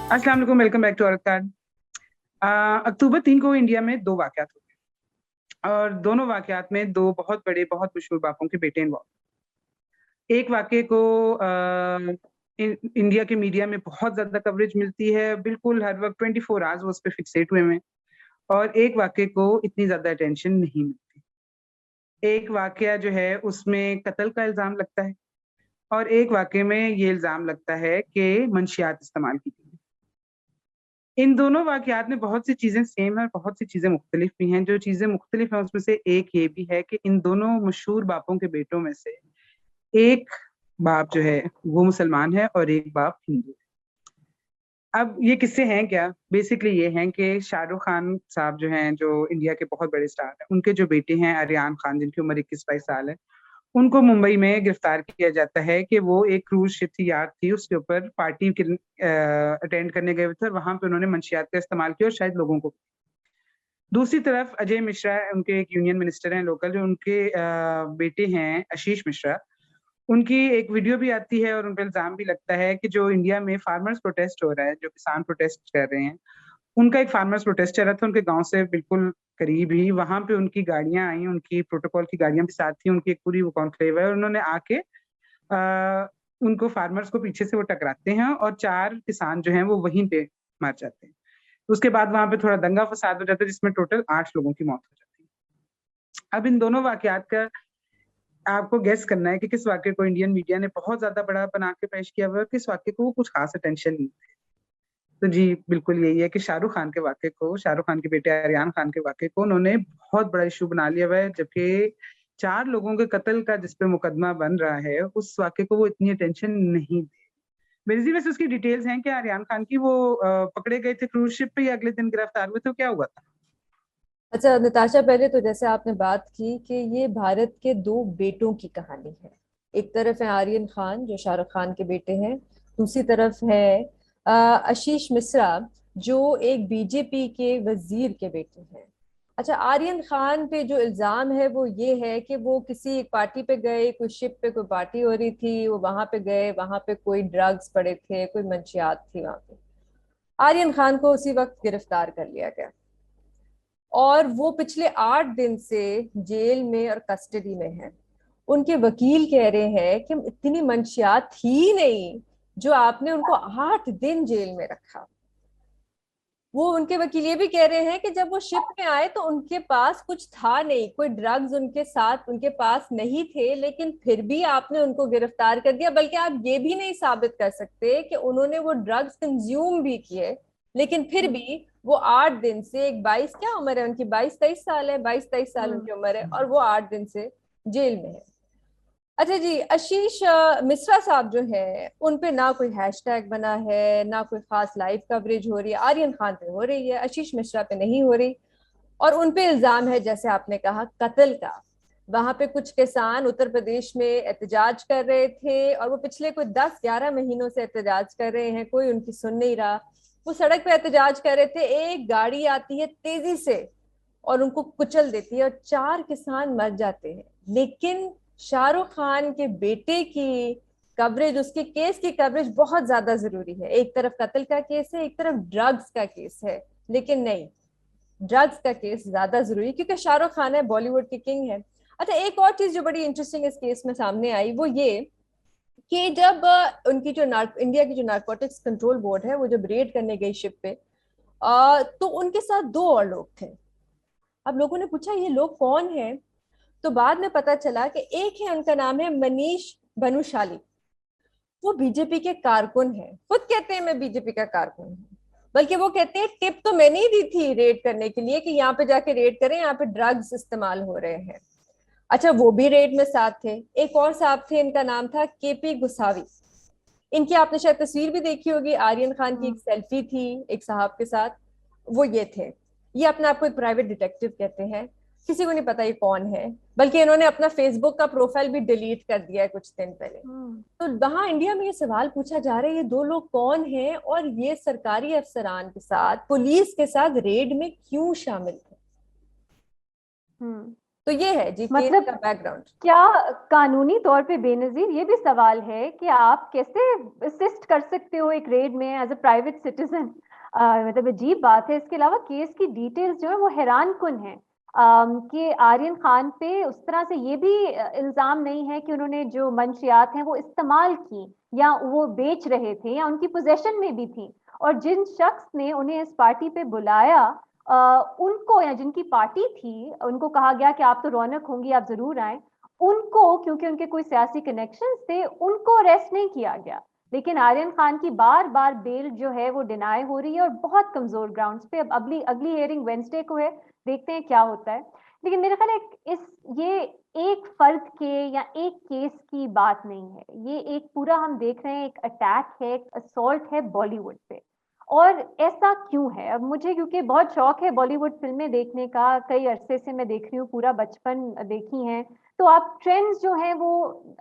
अस्सलाम वालेकुम, welcome back to औरत कार्ड। अक्टूबर 3 को इंडिया में दो वाकयात हुए और दोनों वाकयात में दो बहुत बड़े, बहुत मशहूर बापों के बेटे इन्वॉल्व। एक वाकये को इंडिया के मीडिया में बहुत ज्यादा कवरेज मिलती है, बिल्कुल हर वक्त 24 आवर्स वो उस पर फिक्सेट हुए हैं। और एक वाकये को इतनी ज्यादा अटेंशन नहीं मिलती। एक वाकया जो है उसमें कत्ल का इल्जाम लगता है और एक वाकये में ये इल्जाम लगता है कि मंशियात इस्तेमाल की गई। इन दोनों वाकयात में बहुत सी चीजें सेम है और बहुत सी चीजें मुख्तलिफ भी हैं। जो चीजें मुख्तलिफ हैं उसमें से एक ये भी है कि इन दोनों मशहूर बापों के बेटों में से एक बाप जो है वो मुसलमान है और एक बाप हिंदू है। अब ये किस्से हैं क्या? बेसिकली ये हैं कि शाहरुख खान साहब जो हैं, जो इंडिया के बहुत बड़े स्टार हैं, उनके जो बेटे हैं आर्यन खान, जिनकी उम्र 21-22 साल है, उनको मुंबई में गिरफ्तार किया जाता है कि वो एक क्रूज शिप थी, यार थी, उसके ऊपर पार्टी अटेंड करने गए हुए थे और वहां पे उन्होंने मंशियात का इस्तेमाल किया और शायद लोगों को। दूसरी तरफ अजय मिश्रा, उनके एक यूनियन मिनिस्टर हैं लोकल, जो उनके बेटे हैं आशीष मिश्रा, उनकी एक वीडियो भी आती है और उन पर इल्जाम भी लगता है कि जो इंडिया में फार्मर्स प्रोटेस्ट हो रहा है, जो किसान प्रोटेस्ट कर रहे हैं, उनका एक फार्मर्स प्रोटेस्ट चल रहा था उनके गांव से बिल्कुल करीब ही। वहां पे उनकी गाड़ियां आई, उनकी प्रोटोकॉल की गाड़ियां भी साथ थी, उनकी एक पूरी वो कॉन्क्लेव है और उन्होंने आके उनको फार्मर्स को पीछे से वो टकराते हैं और 4 किसान जो हैं वो वहीं पे मर जाते हैं। उसके बाद वहां पे थोड़ा दंगा फसाद हो जाता है जिसमें टोटल 8 लोगों की मौत हो जाती है। अब इन दोनों वाकयात का आपको गेस करना है कि किस वाक्य को इंडियन मीडिया ने बहुत ज्यादा बड़ा बना के पेश किया हुआ है, किस वाक्य को वो कुछ खास अटेंशन नहीं है। तो जी बिल्कुल यही है कि शाहरुख खान के वाक्य को, शाहरुख खान के बेटे आर्यन खान के वाक्य को उन्होंने बहुत बड़ा इशू बना लिया हुआ है, जबकि 4 लोगों के कत्ल का जिसपे मुकदमा बन रहा है उस वाक्य को वो इतनी अटेंशन नहीं दे। मेरी वैसे उसकी डिटेल्स हैं कि आर्यन खान की वो पकड़े गए थे क्रूज शिप पे या अगले दिन गिरफ्तार हुए थे, क्या हुआ था? अच्छा नताशा, पहले तो जैसे आपने बात की कि ये भारत के दो बेटों की कहानी है। एक तरफ है आर्यन खान जो शाहरुख खान के बेटे हैं, दूसरी तरफ है आशीष मिश्रा जो एक बीजेपी के वजीर के बेटे हैं। अच्छा, आर्यन खान पे जो इल्जाम है वो ये है कि वो किसी एक पार्टी पे गए, कोई शिप पे कोई पार्टी हो रही थी, वो वहां पे गए, वहां पे कोई ड्रग्स पड़े थे, कोई मंशियात थी वहां पे। आर्यन खान को उसी वक्त गिरफ्तार कर लिया गया और वो पिछले 8 दिन से जेल में और कस्टडी में है। उनके वकील कह रहे हैं कि इतनी मंशियात थी नहीं जो आपने उनको 8 दिन जेल में रखा। वो उनके वकील ये भी कह रहे हैं कि जब वो शिप में आए तो उनके पास कुछ था नहीं, कोई ड्रग्स उनके साथ उनके पास नहीं थे, लेकिन फिर भी आपने उनको गिरफ्तार कर दिया। बल्कि आप ये भी नहीं साबित कर सकते कि उन्होंने वो ड्रग्स कंज्यूम भी किए, लेकिन फिर भी वो 8 दिन से, एक 22, क्या उम्र है उनकी, 22-23 साल है, 22-23 साल उनकी उम्र है, और वो 8 दिन से जेल में है। अच्छा जी, आशीष मिश्रा साहब जो है उन पे ना कोई हैशटैग बना है, ना कोई खास लाइव कवरेज हो रही है। आर्यन खान पे हो रही है, आशीष मिश्रा पे नहीं हो रही। और उन पे इल्जाम है, जैसे आपने कहा, कत्ल का। वहां पे कुछ किसान उत्तर प्रदेश में एहतजाज कर रहे थे और वो पिछले कोई 10-11 महीनों से एहतजाज कर रहे हैं, कोई उनकी सुन नहीं रहा। वो सड़क पे एहतजाज कर रहे थे, एक गाड़ी आती है तेजी से और उनको कुचल देती है और 4 किसान मर जाते हैं। लेकिन शाहरुख खान के बेटे की कवरेज, उसके केस की कवरेज बहुत ज्यादा जरूरी है। एक तरफ कत्ल का केस है, एक तरफ ड्रग्स का केस है, लेकिन नहीं, ड्रग्स का केस ज्यादा जरूरी है क्योंकि शाहरुख खान है, बॉलीवुड की किंग है। अच्छा, एक और चीज जो बड़ी इंटरेस्टिंग इस केस में सामने आई वो ये कि जब उनकी जो इंडिया की जो नारकोटिक्स कंट्रोल बोर्ड है वो जब रेड करने गई शिप पे, तो उनके साथ दो और लोग थे। अब लोगों ने पूछा ये लोग कौन है, तो बाद में पता चला कि एक है, उनका नाम है मनीष भनुशाली। वो बीजेपी के कारकुन है, खुद कहते हैं मैं बीजेपी का कारकुन हूँ। बल्कि वो कहते हैं टिप तो मैंने ही दी थी रेड करने के लिए कि यहाँ पे जाके रेड करें, यहाँ पे ड्रग्स इस्तेमाल हो रहे हैं। अच्छा, वो भी रेड में साथ थे। एक और साहब थे, इनका नाम था केपी गुसावी। इनकी आपने शायद तस्वीर भी देखी होगी, आर्यन खान की एक सेल्फी थी एक साहब के साथ, वो ये थे। ये अपने आप को एक प्राइवेट डिटेक्टिव कहते हैं। किसी को नहीं पता ये कौन है, बल्कि इन्होंने अपना फेसबुक का प्रोफाइल भी डिलीट कर दिया है कुछ दिन पहले। तो वहां इंडिया में ये सवाल पूछा जा रहा है ये दो लोग कौन हैं और ये सरकारी अफसरान के साथ, पुलिस के साथ रेड में क्यों शामिल थे। हम्म तो ये है जी केस मतलब का बैकग्राउंड। क्या कानूनी तौर पे बेनजीर ये भी सवाल है कि आप कैसे असिस्ट कर सकते हो एक रेड में एज अ प्राइवेट सिटीजन? मतलब अजीब बात है। इसके अलावा केस की डिटेल्स जो है वो हैरान कुन है कि आर्यन खान पे उस तरह से ये भी इल्जाम नहीं है कि उन्होंने जो मंशियात हैं वो इस्तेमाल की या वो बेच रहे थे या उनकी पोजेशन में भी थी। और जिन शख्स ने उन्हें इस पार्टी पे बुलाया उनको, या जिनकी पार्टी थी, उनको कहा गया कि आप तो रौनक होंगी, आप जरूर आए, उनको क्योंकि उनके कोई सियासी कनेक्शंस थे उनको अरेस्ट नहीं किया गया। लेकिन आर्यन खान की बार बार बेल जो है वो डिनाई हो रही है और बहुत कमजोर ग्राउंड्स पे। अब अगली अगली हियरिंग वेंसडे को है, देखते हैं क्या होता है। लेकिन मेरे ख्याल है इस ये एक फर्द के या एक केस की बात नहीं है, ये एक पूरा हम देख रहे हैं एक अटैक है, एक असॉल्ट है बॉलीवुड पे। और ऐसा क्यों है? अब मुझे क्योंकि बहुत शौक है बॉलीवुड फिल्में देखने का, कई अरसे से मैं देख रही हूँ, पूरा बचपन देखी हैं, तो आप ट्रेंड्स जो हैं वो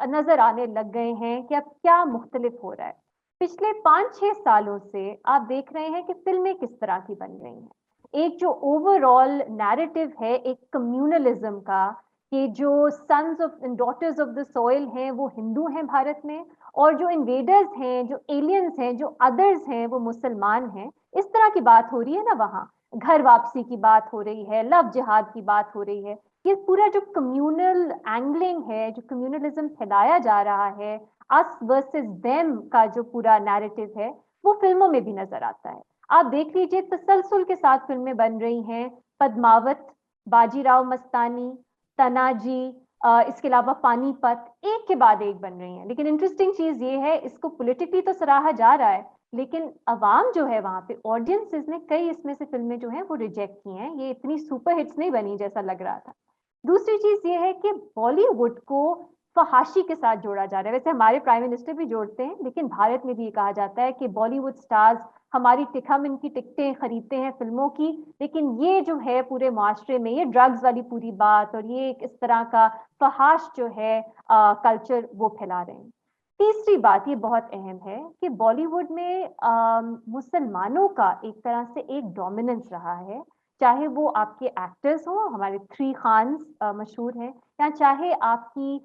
नजर आने लग गए हैं कि अब क्या मुख्तलिफ हो रहा है। पिछले 5-6 सालों से आप देख रहे हैं कि फिल्में किस तरह की बन रही हैं। एक जो ओवरऑल नैरेटिव है एक कम्युनलिज्म का, कि जो sons of and daughters of the soil हैं वो हिंदू हैं भारत में, और जो इन्वेडर्स हैं, जो एलियंस हैं, जो अदर्स हैं वो मुसलमान हैं। इस तरह की बात हो रही है ना वहाँ। घर वापसी की बात हो रही है, लव जिहाद की बात हो रही है। ये पूरा जो कम्युनल एंगलिंग है, जो कम्युनलिज्म फैलाया जा रहा है, अस वर्सेस देम का जो पूरा नैरेटिव है, वो फिल्मों में भी नजर आता है। आप देख लीजिए तसलसल के साथ फिल्में बन रही हैं। पद्मावत, बाजीराव मस्तानी, तनाजी, इसके अलावा पानीपत, एक के बाद एक बन रही हैं। लेकिन इंटरेस्टिंग चीज ये है, इसको पॉलिटिकली तो सराहा जा रहा है, लेकिन अवाम जो है वहां पे, ऑडियंसेस ने कई इसमें से फिल्में जो हैं वो रिजेक्ट की हैं। ये इतनी सुपर हिट्स नहीं बनी जैसा लग रहा था। दूसरी चीज ये है कि बॉलीवुड को फहाशी के साथ जोड़ा जा रहा है। वैसे हमारे प्राइम मिनिस्टर भी जोड़ते हैं, लेकिन भारत में भी ये कहा जाता है कि बॉलीवुड स्टार्स हमारी हम इनकी टिकटें खरीदते हैं फिल्मों की, लेकिन ये जो है पूरे माशरे में ये ड्रग्स वाली पूरी बात और ये एक इस तरह का फहाश जो है कल्चर वो फैला रहे हैं। तीसरी बात ये बहुत अहम है कि बॉलीवुड में मुसलमानों का एक तरह से एक डोमिनेंस रहा है। चाहे वो आपके एक्टर्स हों, हमारे थ्री खान्स मशहूर हैं, या चाहे आपकी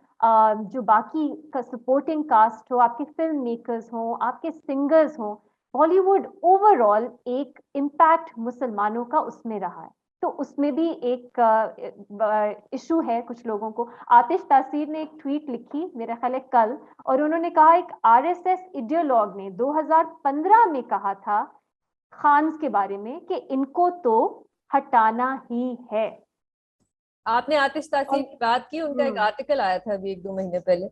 जो बाकी का सपोर्टिंग कास्ट हो, आपके फिल्म मेकर्स हों, आपके सिंगर्स हों, बॉलीवुड ओवरऑल एक इम्पैक्ट मुसलमानों का उसमें रहा है। तो उसमें भी एक इशू है कुछ लोगों को। आतिश तासीर ने एक ट्वीट लिखी मेरा ख्याल है कल, और उन्होंने कहा एक आरएसएस आइडियोलॉग ने 2015 में कहा था खान्स के बारे में कि इनको तो हटाना ही है। आपने आतिश तासीर और की बात की, उनका एक आर्टिकल आया था अभी 1-2 महीने पहले।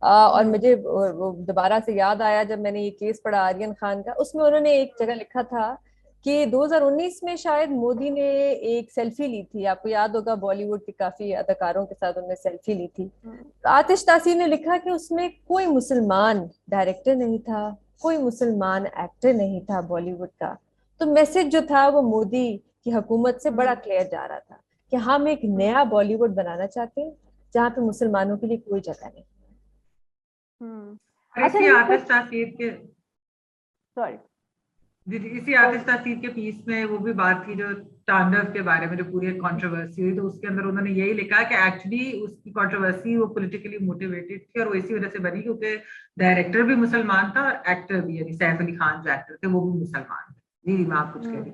और मुझे वो दोबारा से याद आया जब मैंने ये केस पढ़ा आर्यन खान का, उसमें उन्होंने एक जगह लिखा था कि 2019 में शायद मोदी ने एक सेल्फी ली थी, आपको याद होगा, बॉलीवुड के काफी अदाकारों के साथ उन्होंने सेल्फी ली थी। तो आतिश तासीर ने लिखा कि उसमें कोई मुसलमान डायरेक्टर नहीं था, कोई मुसलमान एक्टर नहीं था बॉलीवुड का। तो मैसेज जो था वो मोदी की हुकूमत से बड़ा क्लियर जा रहा था कि हम एक नया बॉलीवुड बनाना चाहते हैं जहाँ पे मुसलमानों के लिए कोई जगह नहीं। अच्छा, इसी आतिश तासीर के सॉरी इसी आतिश तासीर के पीस में वो भी बात थी जो तांडव के बारे में, जो पूरी कंट्रोवर्सी हुई, तो उसके अंदर उन्होंने यही लिखा कि एक्चुअली उसकी कंट्रोवर्सी वो पॉलिटिकली मोटिवेटेड थी और वो इसी वजह से बनी क्योंकि डायरेक्टर भी मुसलमान था और एक्टर भी, यानी सैफ अली खान जो एक्टर थे वो भी मुसलमान थे। जी मैं आप कुछ कह रही।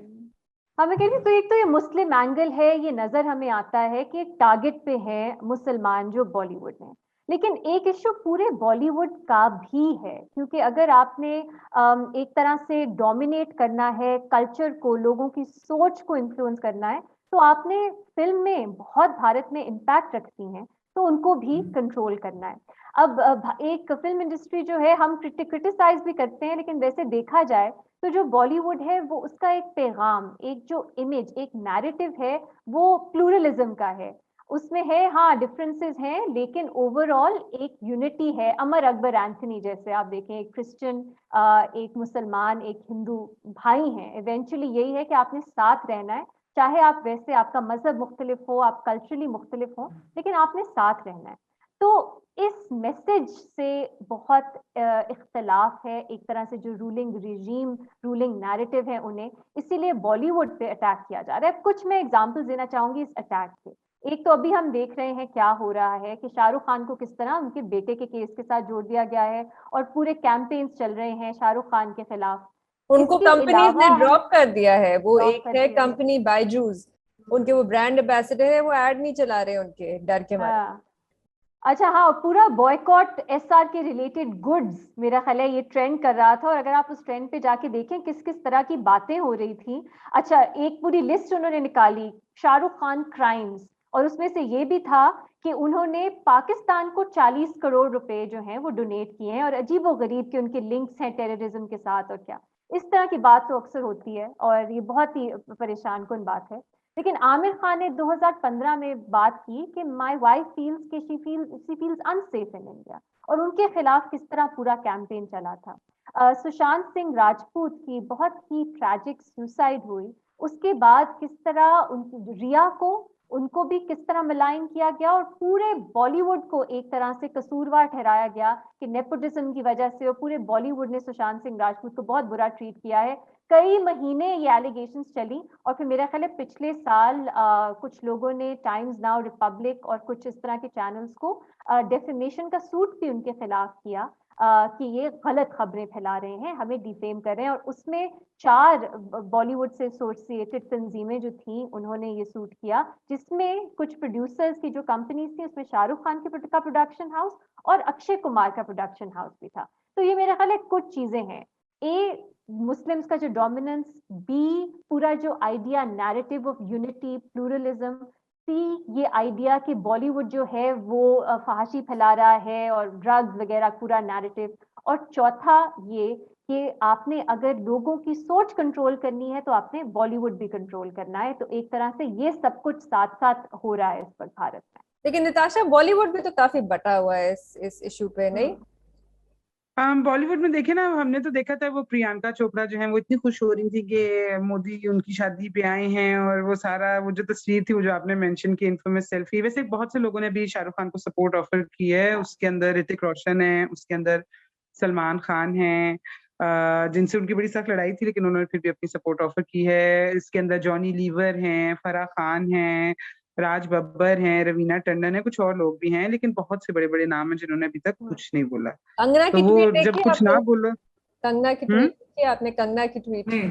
हाँ, मैं कह रही, तो एक तो ये मुस्लिम एंगल है, ये नजर हमें आता है कि एक टारगेट पे है मुसलमान जो बॉलीवुड में। लेकिन एक इशू पूरे बॉलीवुड का भी है, क्योंकि अगर आपने एक तरह से डोमिनेट करना है कल्चर को, लोगों की सोच को इन्फ्लुएंस करना है, तो आपने फिल्म में बहुत भारत में इम्पैक्ट रखती हैं, तो उनको भी कंट्रोल करना है। अब एक फिल्म इंडस्ट्री जो है, हम क्रिटिसाइज भी करते हैं, लेकिन वैसे देखा जाए तो जो बॉलीवुड है वो उसका एक पैगाम, एक जो इमेज, एक नैरेटिव है, वो प्लूरलिज्म का है। उसमें है, हाँ डिफरेंसेस हैं, लेकिन ओवरऑल एक यूनिटी है। अमर अकबर एंथनी जैसे आप देखें, एक क्रिश्चियन, एक मुसलमान, एक हिंदू भाई हैं। इवेंचुअली यही है कि आपने साथ रहना है, चाहे आप वैसे आपका मजहब मुख्तलिफ हो, आप कल्चरली मुख्तलिफ हो, लेकिन आपने साथ रहना है। तो इस मैसेज से बहुत इख्तलाफ है, एक तरह से जो रूलिंग रिजीम, रूलिंग नैरेटिव है उन्हें, इसीलिए बॉलीवुड पे अटैक किया जा रहा है। कुछ मैं एग्जांपल्स देना चाहूंगी इस अटैक के। एक तो अभी हम देख रहे हैं क्या हो रहा है कि शाहरुख खान को किस तरह उनके बेटे के केस के साथ जोड़ दिया गया है और पूरे कैंपेन्स चल रहे हैं शाहरुख खान के खिलाफ। उनको इसके कंपनीज ने अलावा ड्रॉप कर दिया है। वो drop एक कर है दिया है। कंपनी बायजूस, उनके वो ब्रांड एम्बेसडर है, वो ऐड नहीं चला रहे उनके डर के मारे। हाँ, अच्छा, हाँ, पूरा बॉयकॉट एसआर के रिलेटेड गुड्स, मेरा ख्याल है ये ट्रेंड कर रहा था, और अगर आप उस ट्रेंड पे जाके देखें किस किस तरह की बातें हो रही थी। अच्छा, एक पूरी लिस्ट उन्होंने निकाली, शाहरुख खान क्राइम्स, और उसमें से ये भी था कि उन्होंने पाकिस्तान को 40 करोड़ रुपए जो हैं वो डोनेट किए हैं, और अजीबोगरीब के उनके लिंक्स हैं टेररिज्म के साथ, और क्या इस तरह की बात तो अक्सर होती है, और ये बहुत ही परेशान कुन बात है। लेकिन आमिर खान ने 2015 में बात की कि माय वाइफ फील्स कि she feels unsafe in India, और उनके खिलाफ किस तरह पूरा कैंपेन चला था। सुशांत सिंह राजपूत की बहुत ही ट्रैजिक सुसाइड हुई, उसके बाद किस तरह उनकी रिया को, उनको भी किस तरह मलाइन किया गया, और पूरे बॉलीवुड को एक तरह से कसूरवार ठहराया गया कि नेपोटिज्म की वजह से, और पूरे बॉलीवुड ने सुशांत सिंह राजपूत को बहुत बुरा ट्रीट किया है। कई महीने ये एलिगेशंस चली, और फिर मेरा ख्याल है पिछले साल कुछ लोगों ने टाइम्स नाउ, रिपब्लिक और कुछ इस तरह के चैनल्स को डेफेमेशन का सूट भी उनके खिलाफ किया कि ये गलत खबरें फैला रहे हैं, हमें डिफेम कर रहे हैं, और उसमें 4 बॉलीवुड से एसोसिएटेड तंजीमें जो थी उन्होंने ये सूट किया, जिसमें कुछ प्रोड्यूसर्स की जो कंपनीज थी उसमें शाहरुख खान का प्रोडक्शन हाउस और अक्षय कुमार का प्रोडक्शन हाउस भी था। तो ये मेरा ख्याल है कुछ चीजें हैं, ए मुस्लिम्स का जो डोमिनेंस, बी पूरा जो idea narrative of unity pluralism, C ये आइडिया कि बॉलीवुड जो है वो फहाशी फैला रहा है और ड्रग्स वगैरह पूरा नैरेटिव, और चौथा ये कि आपने अगर लोगों की सोच कंट्रोल करनी है तो आपने बॉलीवुड भी कंट्रोल करना है। तो एक तरह से ये सब कुछ साथ साथ हो रहा है इस पर भारत में। लेकिन निताशा, बॉलीवुड भी तो काफी बटा हुआ है इस इशू पे, नहीं? बॉलीवुड में देखे ना, हमने तो देखा था वो प्रियंका चोपड़ा जो है वो इतनी खुश हो रही थी कि मोदी उनकी शादी पे आए हैं, और वो सारा वो जो तस्वीर थी, वो जो आपने मेंशन की इन्फेमस सेल्फी, वैसे बहुत से लोगों ने भी शाहरुख खान को सपोर्ट ऑफर की है। उसके अंदर ऋतिक रोशन है, उसके अंदर सलमान खान है, जिनसे उनकी बड़ी सख्त लड़ाई थी, लेकिन उन्होंने फिर भी अपनी सपोर्ट ऑफर की है। इसके अंदर जॉनी लीवर हैं, फराह खान हैं, राज बब्बर हैं, रवीना टंडन है, कुछ और लोग भी हैं, लेकिन बहुत से बड़े बड़े नाम हैं जिन्होंने अभी तक कुछ नहीं बोला। कंगना तो की वो ट्वीट जब देखी कुछ ना आपने? बोलो। कंगना की ट्वीट देखी आपने? कंगना की ट्वीट, नहीं,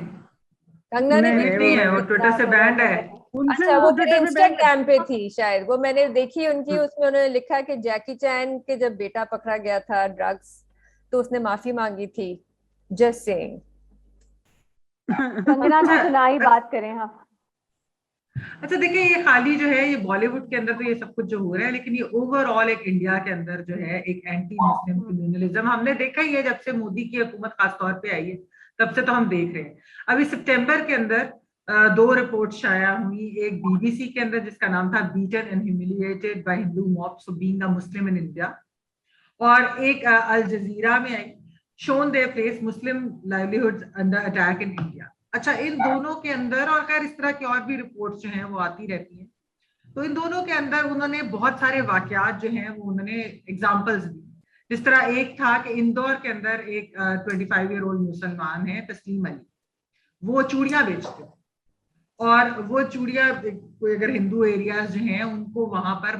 कंगना ने नहीं, भी वो नहीं है, वो मैंने ट्विटर से बैंड है। उनसे अच्छा, वो फिर ट्विटर पे बैन कर। इंस्टाग्राम पे थी शायद, वो मैंने देखी उनकी। उसमें उन्होंने लिखा कि जैकी चैन के जब बेटा पकड़ा गया था ड्रग्स, तो उसने माफी मांगी थी। Just saying. कंगना की अच्छा, सुनाई बात करें हम। अच्छा, देखिए, ये खाली जो है ये बॉलीवुड के अंदर तो ये सब कुछ जो हो रहा है, लेकिन ये ओवरऑल एक इंडिया के अंदर जो है एक एंटी मुस्लिम कम्युनलिज्म हमने देखा ही है जब से मोदी की हुकूमत खासतौर पे आई है, तब से तो हम देख रहे हैं। अभी सितंबर के अंदर 2 रिपोर्ट शाया हुई, एक बीबीसी के अंदर जिसका नाम था beaten and humiliated by Hindu mobs for being a Muslim in India, और एक अल जजीरा में आई, shown their place Muslim livelihoods under attack in India. अच्छा, इन दोनों के अंदर, और खैर इस तरह की और भी रिपोर्ट्स जो हैं वो आती रहती हैं, तो इन दोनों के अंदर उन्होंने बहुत सारे वाकयात जो हैं वो उन्होंने एग्जांपल्स दी। जिस तरह एक था कि इंदौर के अंदर एक 25-year-old मुसलमान है तस्लीम अली, वो चूड़ियां बेचते हैं, और वो चूड़ियां कोई अगर हिंदू एरियाज जो हैं उनको वहां पर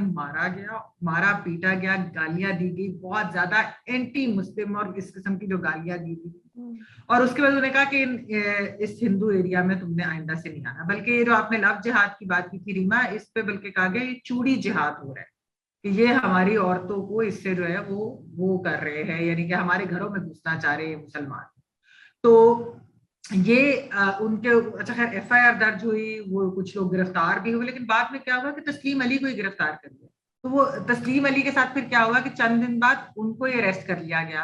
मारा पीटा गया, गालियां दी गई, बहुत ज्यादा एंटी मुस्लिम और इस किस्म की जो गालियां दी गई। और उसके बाद उन्होंने कहा कि इस हिंदू एरिया में तुमने आइंदा से नहीं आना। बल्कि ये जो आपने लव जिहाद की बात की थी रीमा, इस पे बल्कि कहा गया ये चूड़ी जिहाद हो रहा है, कि ये हमारी औरतों को इससे जो है वो कर रहे हैं, यानी कि हमारे घरों में घुसना चाह रहे हैं मुसलमान। तो ये उनके, अच्छा खैर एफआईआर दर्ज हुई, वो कुछ लोग गिरफ्तार भी हुए, लेकिन बाद में क्या हुआ कि तस्लीम अली को ही गिरफ्तार कर लिया। तो वो तस्लीम अली के साथ फिर क्या हुआ कि चंद दिन बाद उनको ही अरेस्ट कर लिया गया,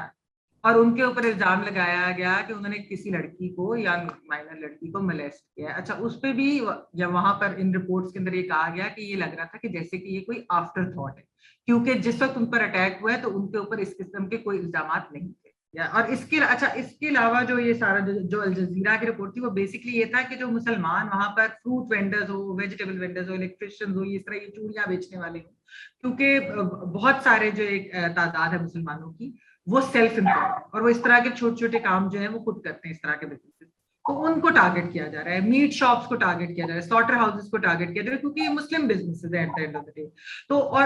और उनके ऊपर इल्जाम लगाया गया कि उन्होंने किसी लड़की को या माइनर लड़की को मोलेस्ट किया। अच्छा, उस पे भी या वहां पर इन रिपोर्ट्स के अंदर ये कहा गया कि ये लग रहा था कि जैसे कि ये कोई आफ्टर थॉट है, क्योंकि जिस वक्त उन पर अटैक हुआ है तो उनके ऊपर इस किस्म के कोई इल्जाम नहीं थे। और इसके अलावा जो ये सारा जो अल जजीरा की रिपोर्ट थी, वो बेसिकली ये था कि जो मुसलमान वहां पर फ्रूट वेंडर्स हो, वेजिटेबल वेंडर्स हो, इलेक्ट्रिशियंस हो, इस तरह ये चूड़ियां बेचने वाले हो, क्योंकि बहुत सारे जो एक तादाद है मुसलमानों की वो सेल्फ एम्प्लॉयड, और वो इस तरह के छोटे छोटे काम जो है वो खुद करते हैं, इस तरह के बिजनेस। तो उनको टारगेट किया जा रहा है, मीट शॉप्स को टारगेट किया जा रहा है, स्लॉटर हाउसेस को टारगेट किया जा रहा है, क्योंकि ये मुस्लिम बिजनेसेस है at the end of the day. तो और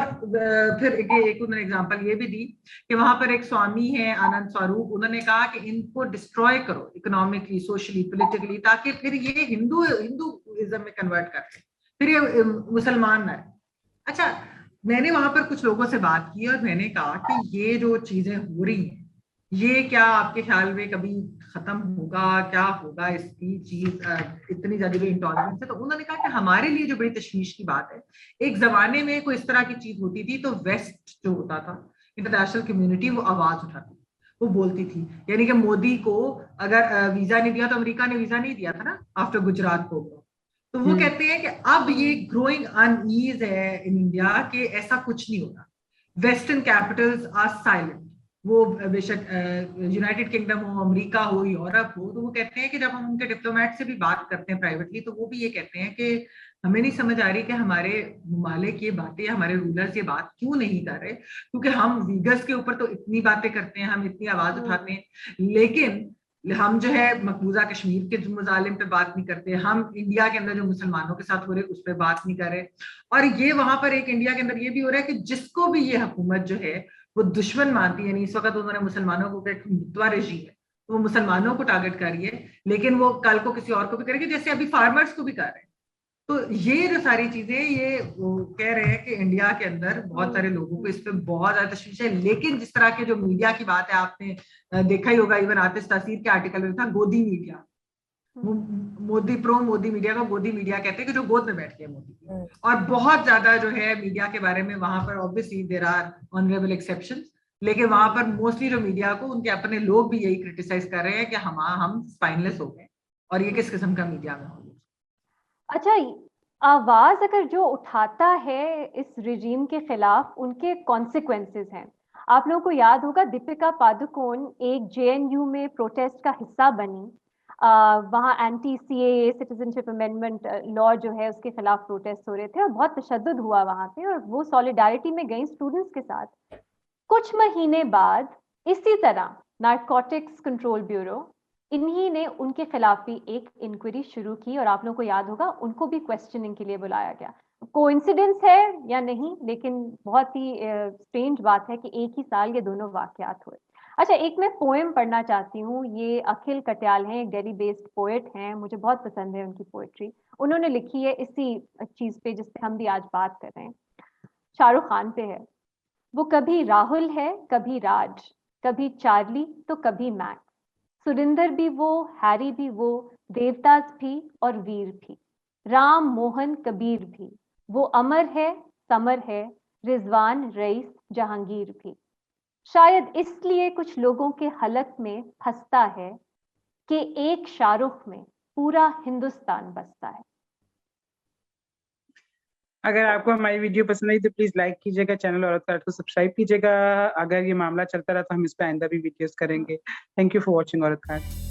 फिर एक उन्होंने एग्जांपल ये भी दी कि वहां पर एक स्वामी है आनंद स्वरूप, उन्होंने कहा कि इनको डिस्ट्रॉय करो इकोनॉमिकली, सोशली, पॉलिटिकली, ताकि फिर ये हिंदुइज्म में कन्वर्ट कर ले, फिर ये मुसलमान ना रहे। अच्छा, मैंने वहां पर कुछ लोगों से बात की और मैंने कहा कि ये जो चीजें हो रही हैं, ये क्या आपके ख्याल में कभी खत्म होगा, क्या होगा इसकी चीज, इतनी ज्यादा जो इंटॉलरेंस है? तो उन्होंने कहा कि हमारे लिए जो बड़ी तशवीश की बात है, एक जमाने में कोई इस तरह की चीज होती थी तो वेस्ट जो होता था, इंटरनेशनल कम्युनिटी, वो आवाज उठाती, वो बोलती थी। यानी कि मोदी को अगर वीजा नहीं दिया तो अमेरिका ने वीजा नहीं दिया था ना आफ्टर गुजरात को, तो वो कहते हैं कि अब ये ग्रोइंग अनईज है इन इंडिया कि ऐसा कुछ नहीं होगा, वेस्टर्न कैपिटल्स आर साइलेंट। वो बेशक यूनाइटेड किंगडम हो, अमेरिका हो, यूरोप हो, तो वो कहते हैं कि जब हम उनके डिप्लोमेट से भी बात करते हैं प्राइवेटली, तो वो भी ये कहते हैं कि हमें नहीं समझ आ रही कि हमारे ममालिक ये बातें, हमारे रूलर्स ये बात क्यों नहीं कर रहे, क्योंकि हम वीगर्स के ऊपर तो इतनी बातें करते हैं, हम इतनी आवाज उठाते हैं, लेकिन हम जो है मकबूजा कश्मीर के मुजालिम पे बात नहीं करते, हम इंडिया के अंदर जो मुसलमानों के साथ हो रहे उस पर बात नहीं कर रहे। और ये वहां पर एक इंडिया के अंदर ये भी हो रहा है कि जिसको भी ये हुकूमत जो है वो दुश्मन मानती है, यानी इस वक्त उन्होंने मुसलमानों को एक हिंदुत्व रेजीम है, तो वो मुसलमानों को टारगेट कर रही है, लेकिन वो कल को किसी और को भी करेगी, जैसे अभी फार्मर्स को भी कर रहे हैं। तो ये जो सारी चीजें, ये वो कह रहे हैं कि इंडिया के अंदर बहुत सारे लोगों को इस पे बहुत ज्यादा तशवीश है, लेकिन जिस तरह के जो मीडिया की बात है, आपने देखा ही होगा, इवन आतिश तासीर के आर्टिकल में था गोदी media, Modi pro Modi media को गोदी मीडिया कहते हैं कि जो गोद में बैठ के मोदी, और बहुत ज्यादा जो है मीडिया के बारे में वहां पर obviously there are honourable exceptions, लेकिन वहां पर मोस्टली जो मीडिया को उनके अपने लोग भी यही क्रिटिसाइज कर रहे हैं कि हम स्पाइनलेस हो गए, और ये किस किस्म का मीडिया में हो। अच्छा, आवाज अगर जो उठाता है इस रिजीम के खिलाफ, उनके कॉन्सिक्वेंसेस हैं। आप लोगों को याद होगा दीपिका पादुकोण एक जेएनयू में प्रोटेस्ट का हिस्सा बनी, वहाँ anti CAA citizenship amendment law जो है उसके खिलाफ प्रोटेस्ट हो रहे थे और बहुत तशद्दुद हुआ वहाँ पे, और वो सॉलिडारिटी में गई स्टूडेंट्स के साथ। कुछ महीने बाद इसी तरह नारकोटिक्स कंट्रोल ब्यूरो, इन्हीं ने उनके खिलाफ भी एक इंक्वायरी शुरू की, और आप लोगों को याद होगा उनको भी क्वेश्चनिंग के लिए बुलाया गया। कोइंसिडेंस है या नहीं, लेकिन बहुत ही स्ट्रेंज बात है कि एक ही साल ये दोनों वाकयात हुए। अच्छा, एक मैं पोएम पढ़ना चाहती हूँ। ये अखिल कट्याल हैं, एक दिल्ली बेस्ड पोएट हैं, मुझे बहुत पसंद है उनकी पोएट्री। उन्होंने लिखी है इसी चीज पे जिस पे हम भी आज बात कर रहे हैं, शाहरुख खान पे है। वो कभी राहुल है, कभी राज, कभी चार्ली तो कभी मैक्स, सुरिंदर भी वो, हैरी भी वो, देवदास भी और वीर भी, राम मोहन कबीर भी, वो अमर है, समर है, रिजवान रईस जहांगीर भी। शायद इसलिए कुछ लोगों के हलक में फंसता है कि एक शाहरुख में पूरा हिंदुस्तान बसता है। अगर आपको हमारी वीडियो पसंद आई तो प्लीज लाइक कीजिएगा, चैनल औरत का आर्ट को सब्सक्राइब कीजिएगा। अगर ये मामला चलता रहा तो हम इस पे आइंदा भी वीडियोस करेंगे। थैंक यू फॉर वॉचिंग औरत का आर्ट।